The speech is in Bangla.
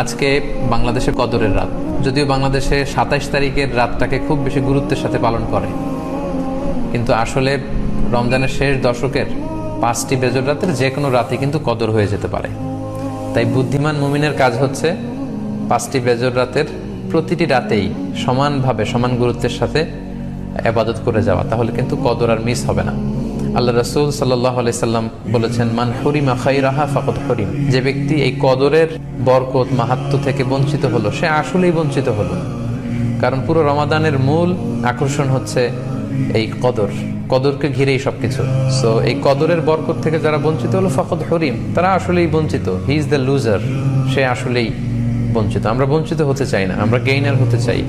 আজকে বাংলাদেশের কদরের রাত, যদিও বাংলাদেশে 27 তারিখের রাতটাকে খুব বেশি গুরুত্বের সাথে পালন করে, কিন্তু আসলে রমজানের শেষ দশকের 5টি বেজর রাতের যে কোনো রাতে কিন্তু কদর হয়ে যেতে পারে। তাই বুদ্ধিমান মুমিনের কাজ হচ্ছে 5টি বেজর রাতের প্রতিটি রাতেই সমানভাবে সমান গুরুত্বের সাথে ইবাদত করে যাওয়া, তাহলে কিন্তু কদর আর মিস হবে না। আল্লাহ রাসূল সাল্লাল্লাহু আলাইহি সাল্লাম বলেছেন, মান হুরিমা খাইরাহা ফাকাদ হুরিম। যে ব্যক্তি এই কদরের বরকত মাহাত্ম্য থেকে বঞ্চিত হলো, সে আসলেই বঞ্চিত হলো। কারণ পুরো রমাদানের মূল আকর্ষণ হচ্ছে এই কদরকে ঘিরেই সবকিছু। সো এই কদরের বরকত থেকে যারা বঞ্চিত হলো ফাকাদ হুরিম, তারা আসলেই বঞ্চিত। হি ইজ দ্য লুজার, সে আসলেই বঞ্চিত। আমরা বঞ্চিত হতে চাই না, আমরা গেইনার হতে চাই।